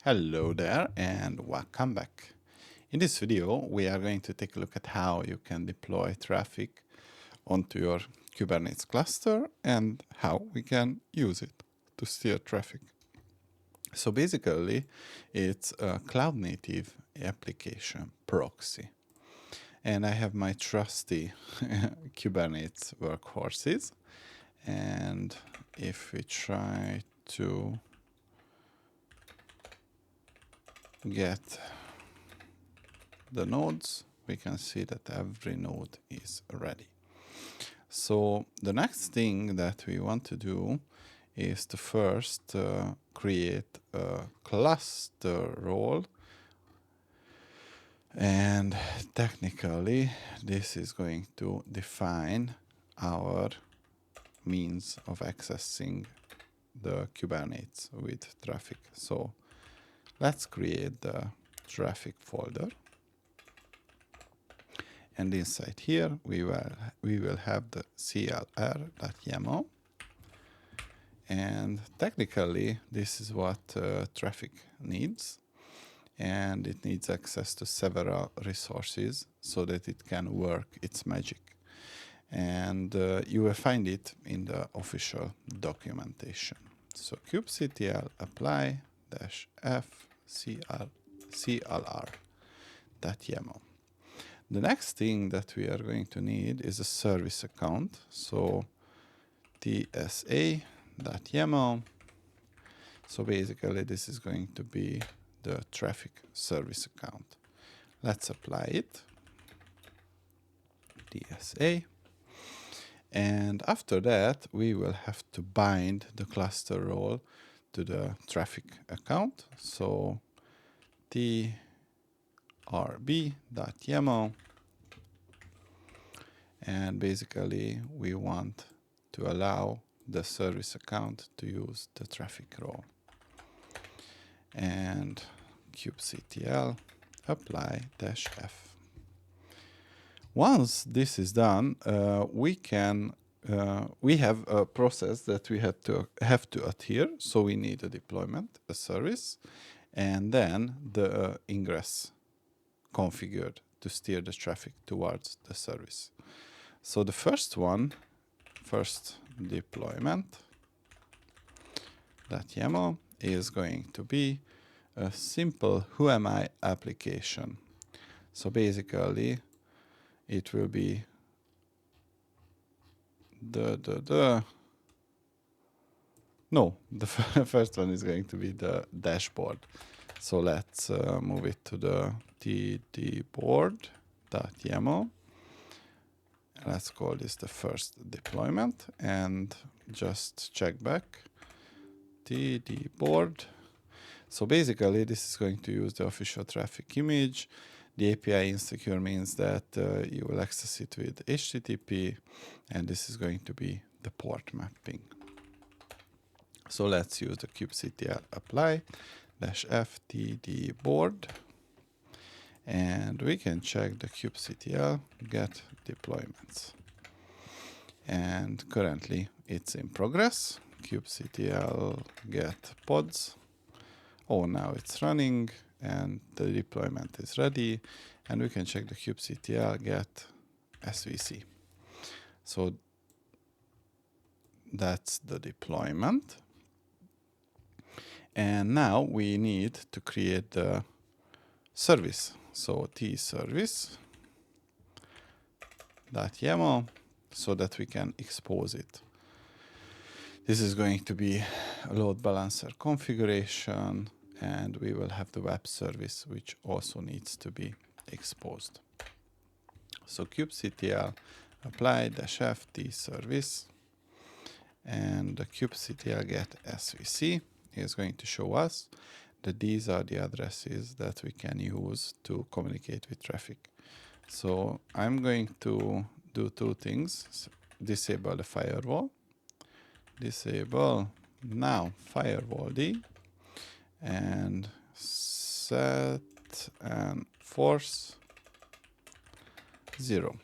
Hello there and welcome back. In this video, we are going to take a look at how you can deploy Traefik onto your Kubernetes cluster and how we can use it to steer traffic. So basically, it's a cloud native application proxy. And I have my trusty Kubernetes workhorses. And if we try to get the nodes, we can see that every node is ready. So the next thing that we want to do is to first create a cluster role. And technically, this is going to define our means of accessing the Kubernetes with Traefik. So let's create the Traefik folder. And inside here, we will have the clr.yaml. And technically, this is what Traefik needs. And it needs access to several resources so that it can work its magic. And you will find it in the official documentation. So kubectl apply -f clr.yaml. The next thing that we are going to need is a service account. So tsa.yaml. So basically this is going to be the Traefik service account. Let's apply it. tsa. And after that, we will have to bind the cluster role to the Traefik account. So trb.yaml. And basically, we want to allow the service account to use the Traefik role. And kubectl apply -f. Once this is done, we have a process that we have to adhere. So we need a deployment, a service, and then the ingress configured to steer the traffic towards the service. So the first deployment .yaml is going to be a simple whoami application. So basically, it will be the first one is going to be the dashboard. So let's move it to the tdboard.yaml. Let's call this the first deployment and just check back tdboard. So basically, this is going to use the official Traefik image. The API insecure means that you will access it with HTTP, and this is going to be the port mapping. So let's use the kubectl apply -f tdboard, and we can check the kubectl get deployments. And currently it's in progress. kubectl get pods. Oh, now it's running and the deployment is ready. And we can check the kubectl get svc. So that's the deployment. And now we need to create the service. So tservice.yaml so that we can expose it. This is going to be a load balancer configuration, and we will have the web service, which also needs to be exposed. So kubectl apply -f tservice, and the kubectl get svc is going to show us that these are the addresses that we can use to communicate with Traefik. So I'm going to do two things. Disable the firewall. Disable now firewall-d and set and force 0.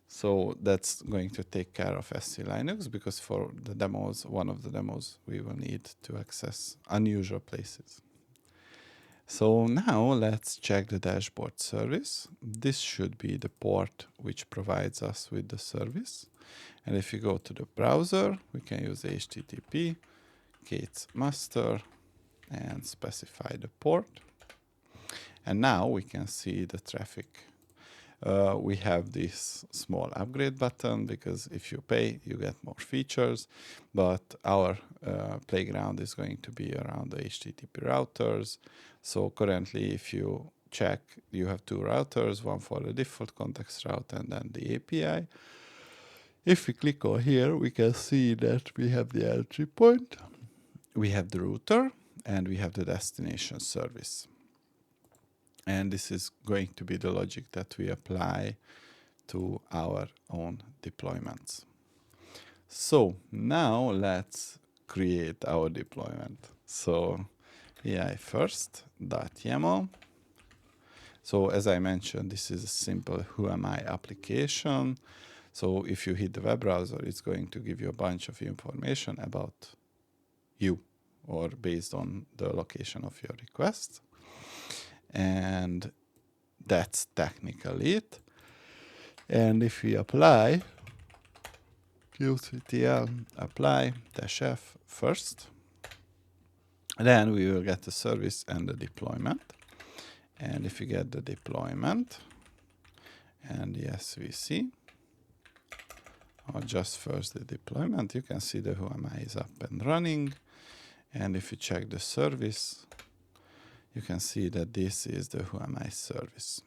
So that's going to take care of SC Linux, because for the demos, one of the demos, we will need to access unusual places. So now let's check the dashboard service. This should be the port which provides us with the service. And if you go to the browser, we can use HTTP, Kate's master, and specify the port. And now we can see the Traefik. We have this small upgrade button because if you pay, you get more features. But our playground is going to be around the HTTP routers. So currently, if you check, you have two routers, one for the default context route and then the API. If we click on here, we can see that we have the entry point, we have the router, and we have the destination service. And this is going to be the logic that we apply to our own deployments. So now let's create our deployment. So AI first.yaml. So as I mentioned, this is a simple who am I application. So if you hit the web browser, it's going to give you a bunch of information about you or based on the location of your request. And that's technically it. And if we apply kubectl apply -f first, then we will get the service and the deployment. And if you get the deployment and the SVC, or just first the deployment, you can see the whoami is up and running. And if you check the service, you can see that this is the whoami service.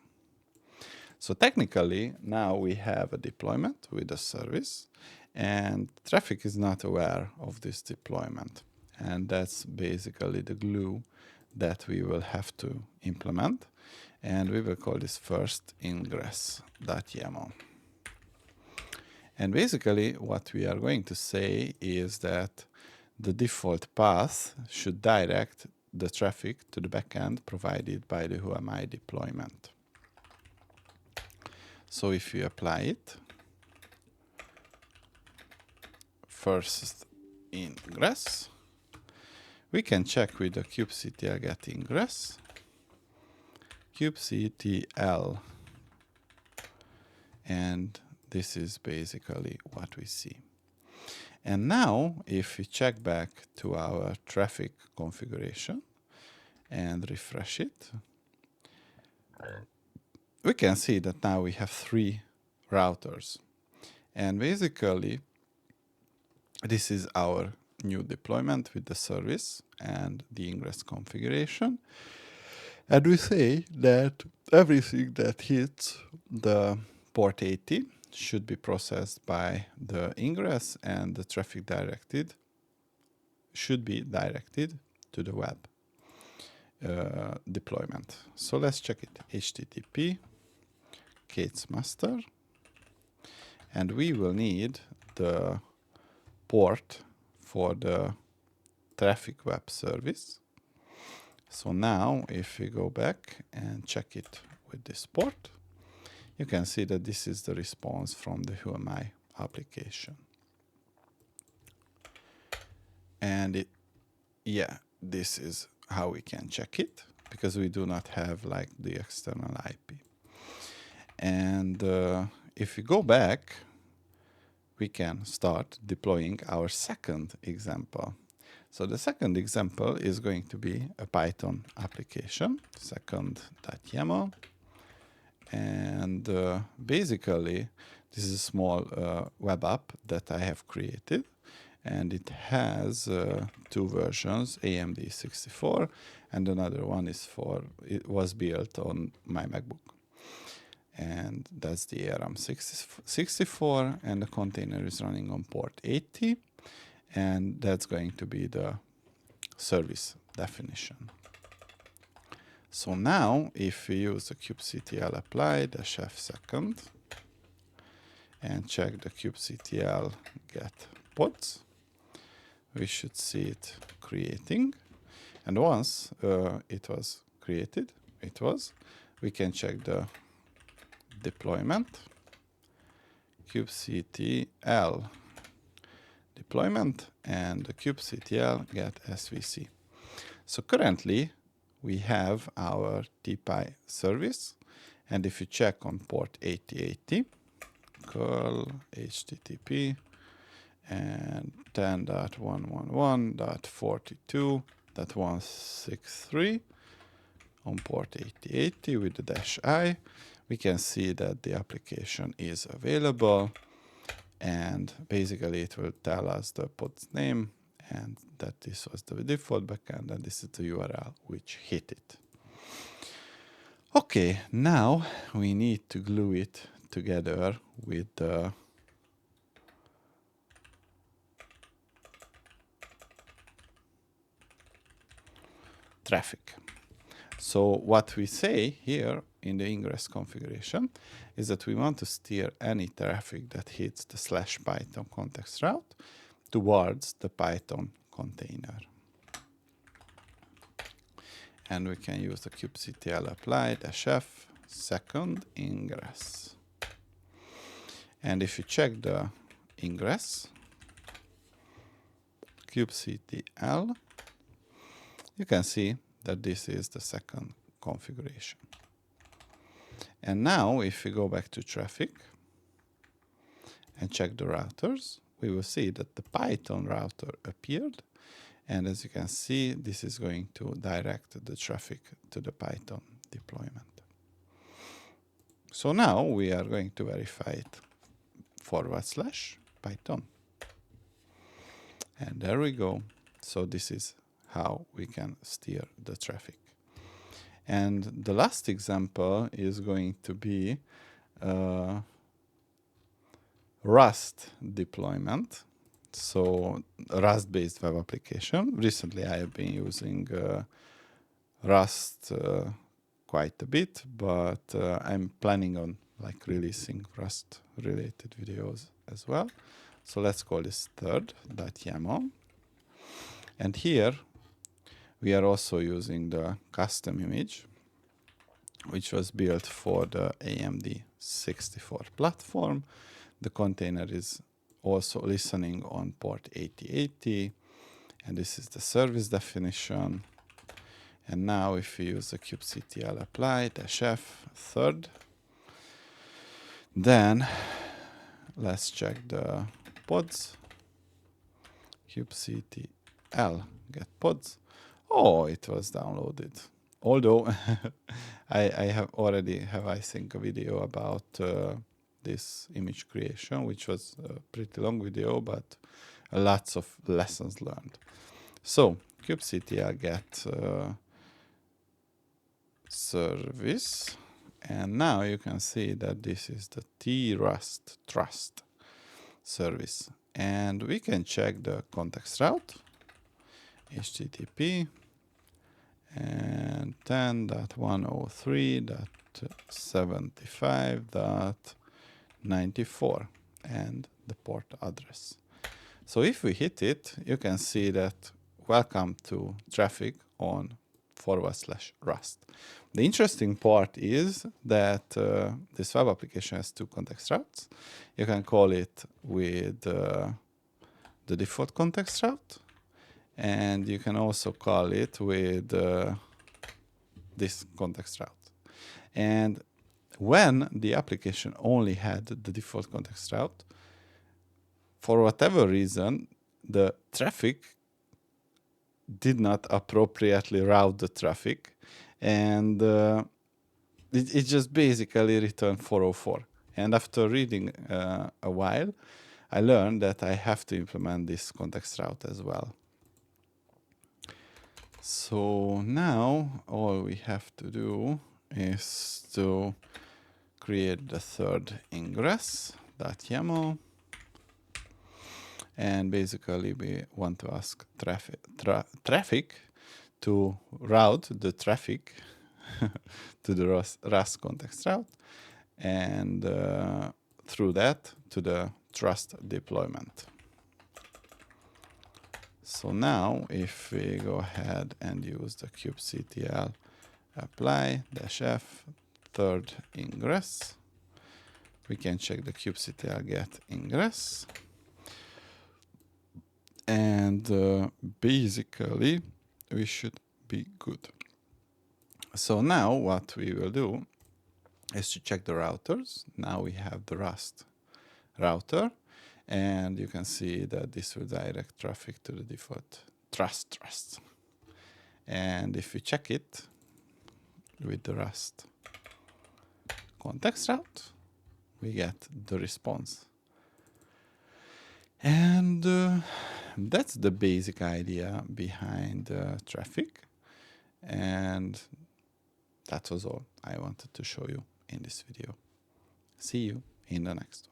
So technically, now we have a deployment with a service, and Traefik is not aware of this deployment. And that's basically the glue that we will have to implement. And we will call this first ingress.yaml. And basically, what we are going to say is that the default path should direct the traffic to the backend provided by the whoami deployment. So if we apply it, first ingress, we can check with the kubectl get ingress, kubectl, and this is basically what we see. And now, if we check back to our Traefik configuration and refresh it, we can see that now we have 3 routers. And basically, this is our new deployment with the service and the ingress configuration. And we say that everything that hits the port 80 should be processed by the ingress, and the traffic directed should be directed to the web deployment. So let's check it. HTTP Kate's master, and we will need the port for the Traefik web service. So now if we go back and check it with this port, you can see that this is the response from the whoami application. And this is how we can check it, because we do not have like the external IP. And if we go back, we can start deploying our second example. So the second example is going to be a Python application, second.yaml. And basically, this is a small web app that I have created. And it has 2 versions, AMD 64, and another one is it was built on my MacBook. And that's the ARM 64, and the container is running on port 80. And that's going to be the service definition. So now, if we use the kubectl apply -f second and check the kubectl get pods, we should see it creating. And once it was created, we can check the deployment, kubectl deployment, and the kubectl get svc. So currently, we have our TPI service. And if you check on port 8080, curl HTTP and 10.111.42.163 on port 8080 with the -i, we can see that the application is available, and basically it will tell us the pod's name and that this was the default backend and this is the URL which hit it. Okay, now we need to glue it together with the Traefik. So what we say here in the ingress configuration is that we want to steer any traffic that hits the /python context route towards the Python container. And we can use the kubectl apply -f second ingress. And if you check the ingress, kubectl, you can see that this is the second configuration. And now if we go back to Traefik and check the routers, we will see that the Python router appeared. And as you can see, this is going to direct the traffic to the Python deployment. So now we are going to verify it /Python. And there we go. So this is how we can steer the traffic. And the last example is going to be Rust deployment. So Rust-based web application. Recently, I have been using Rust quite a bit, but I'm planning on releasing Rust-related videos as well. So let's call this third.yaml. And here we are also using the custom image, which was built for the AMD 64 platform. The container is also listening on port 8080, and this is the service definition. And now if we use the kubectl apply -f third, then let's check the pods. Kubectl get pods. Oh, it was downloaded. Although I think, a video about this image creation, which was a pretty long video, but lots of lessons learned. So kubectl get service, and now you can see that this is the trust service, and we can check the context route, HTTP and 10.103.75.94 and the port address. So if we hit it, you can see that welcome to Traefik on /Rust. The interesting part is that this web application has two context routes. You can call it with the default context route, and you can also call it with this context route. And when the application only had the default context route, for whatever reason, the Traefik did not appropriately route the traffic, and it just basically returned 404. And after reading a while, I learned that I have to implement this context route as well. So now all we have to do is to create the third ingress.yaml. And basically we want to ask Traefik to route the traffic to the Rust context route, and through that to the trust deployment. So now if we go ahead and use the kubectl apply -f third ingress, we can check the kubectl get ingress. And basically we should be good. So now what we will do is to check the routers. Now we have the Rust router, and you can see that this will direct traffic to the default trust. And if we check it with the Rust context route, we get the response. And that's the basic idea behind Traefik. And that was all I wanted to show you in this video. See you in the next one.